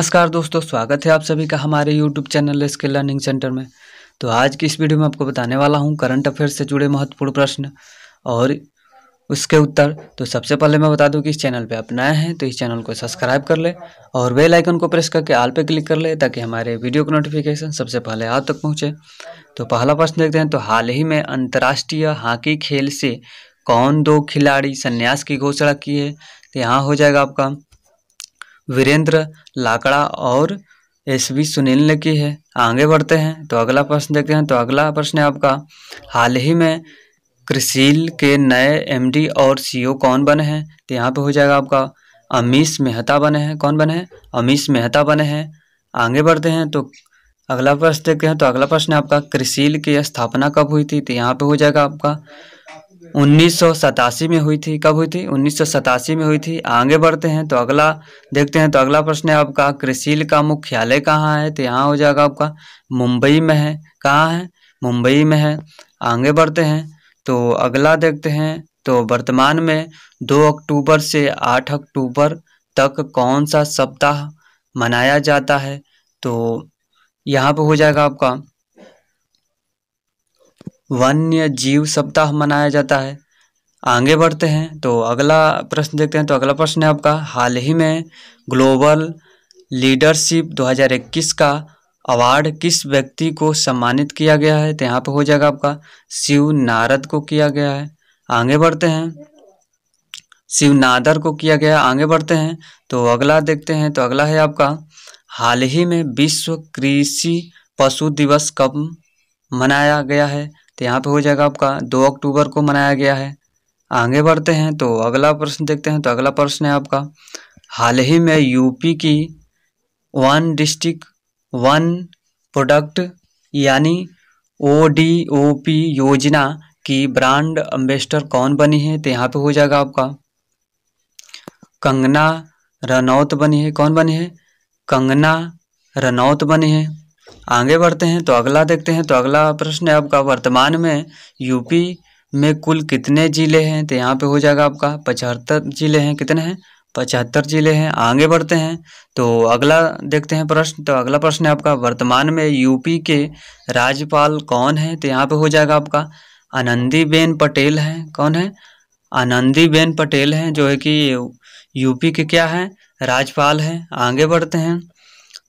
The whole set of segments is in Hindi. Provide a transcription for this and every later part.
नमस्कार दोस्तों, स्वागत है आप सभी का हमारे YouTube channel skill learning centre में। तो आज की इस वीडियो में आपको बताने वाला हूं करंट अफेयर्स से जुड़े महत्वपूर्ण प्रश्न और उसके उत्तर। तो सबसे पहले मैं बता दूं कि इस चैनल पे आप नए हैं तो इस चैनल को सब्सक्राइब कर ले और बेल आइकन को प्रेस करके ऑल पे क्लिक कर ले ताकि हमारे वीडियो का नोटिफिकेशन सबसे पहले आप तक पहुँचे। तो पहला प्रश्न देखते हैं। तो हाल ही में अंतर्राष्ट्रीय हॉकी खेल से कौन दो खिलाड़ी संन्यास की घोषणा की है? तो यहाँ हो जाएगा आपका वीरेंद्र लाकड़ा और SV सुनील ने की है। आगे बढ़ते हैं तो अगला प्रश्न देखते हैं। तो अगला प्रश्न है आपका, हाल ही में क्रिसिल के नए MD और CEO कौन बने हैं? तो यहाँ पे हो जाएगा आपका अमीश मेहता बने हैं। कौन बने हैं? अमीश मेहता बने हैं। आगे बढ़ते हैं तो अगला प्रश्न देखते हैं। तो अगला प्रश्न है आपका, क्रिसिल की स्थापना कब हुई थी? तो यहाँ पे हो जाएगा आपका 1987 में हुई थी। कब हुई थी? 1987 में हुई थी। आगे बढ़ते हैं तो अगला देखते हैं। तो अगला प्रश्न है आपका, क्रिसिल का मुख्यालय कहाँ है? तो यहाँ हो जाएगा आपका मुंबई में है। कहाँ है? मुंबई में है। आगे बढ़ते हैं तो अगला देखते हैं। तो वर्तमान में 2 अक्टूबर से 8 अक्टूबर तक कौन सा सप्ताह मनाया जाता है? तो यहाँ पे हो जाएगा आपका वन्य जीव सप्ताह मनाया जाता है। आगे बढ़ते हैं तो अगला प्रश्न देखते हैं। तो अगला प्रश्न है आपका, हाल ही में ग्लोबल लीडरशिप 2021 का अवार्ड किस व्यक्ति को सम्मानित किया गया है? तो यहाँ पे हो जाएगा आपका शिव नारद को किया गया है। आगे बढ़ते हैं, शिव नादर को किया गया। आगे बढ़ते हैं तो अगला देखते हैं। तो अगला है आपका, हाल ही में विश्व कृषि पशु दिवस कब मनाया गया है? तो यहाँ पे हो जाएगा आपका 2 अक्टूबर को मनाया गया है। आगे बढ़ते हैं तो अगला प्रश्न देखते हैं। तो अगला प्रश्न है आपका, हाल ही में यूपी की वन डिस्ट्रिक्ट वन प्रोडक्ट यानी ODOP योजना की ब्रांड एम्बेसडर कौन बनी है? तो यहाँ पे हो जाएगा आपका कंगना रनौत बनी है। कौन बनी है? कंगना रनौत बनी है। आगे बढ़ते हैं तो अगला देखते हैं। तो अगला प्रश्न है आपका, वर्तमान में यूपी में कुल कितने जिले हैं? तो यहाँ पे हो जाएगा आपका 75 जिले हैं। कितने हैं? 75 जिले हैं। आगे बढ़ते हैं तो अगला देखते हैं प्रश्न। तो अगला प्रश्न है आपका, वर्तमान में यूपी के राज्यपाल कौन है? तो यहाँ पे हो जाएगा आपका आनंदीबेन पटेल हैं। कौन है? आनंदीबेन पटेल हैं, जो है कि यूपी के क्या है? राज्यपाल हैं। आगे बढ़ते हैं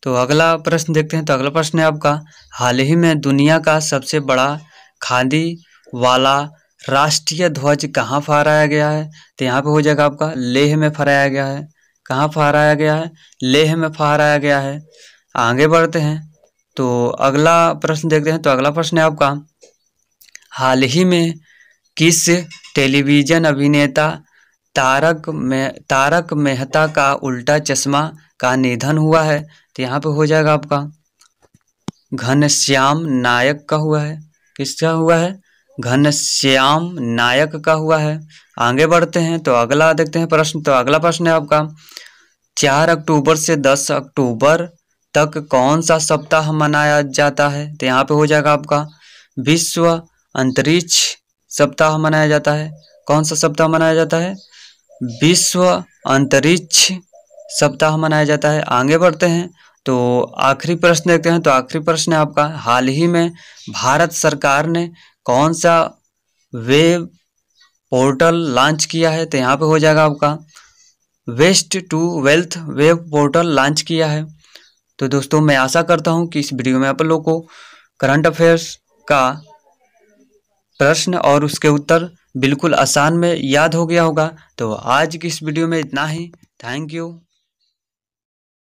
तो अगला प्रश्न देखते हैं। तो अगला प्रश्न है आपका, हाल ही में दुनिया का सबसे बड़ा खादी वाला राष्ट्रीय ध्वज कहाँ फहराया गया है? तो यहाँ पे हो जाएगा आपका लेह में फहराया गया है। कहाँ फहराया गया है? लेह में फहराया गया है। आगे बढ़ते हैं तो अगला प्रश्न देखते हैं। तो अगला प्रश्न है आपका, हाल ही में किस टेलीविजन अभिनेता तारक मेहता का उल्टा चश्मा का निधन हुआ है? तो यहाँ पे हो जाएगा आपका घनश्याम नायक का हुआ है। किसका हुआ है? घनश्याम नायक का हुआ है। आगे बढ़ते हैं तो अगला देखते हैं प्रश्न। तो अगला प्रश्न है आपका, 4 अक्टूबर से 10 अक्टूबर तक कौन सा सप्ताह मनाया जाता है? तो यहाँ पे हो जाएगा आपका विश्व अंतरिक्ष सप्ताह मनाया जाता है। कौन सा सप्ताह मनाया जाता है? विश्व अंतरिक्ष सप्ताह मनाया जाता है। आगे बढ़ते हैं तो आखिरी प्रश्न देखते हैं। तो आखिरी प्रश्न है आपका, हाल ही में भारत सरकार ने कौन सा वेब पोर्टल लॉन्च किया है? तो यहाँ पे हो जाएगा आपका waste to wealth web portal launch किया है। तो दोस्तों, मैं आशा करता हूँ कि इस वीडियो में आप लोगों को करंट अफेयर्स का प्रश्न और उसके उत्तर बिल्कुल आसान में याद हो गया होगा। तो आज की इस वीडियो में इतना ही। Thank you.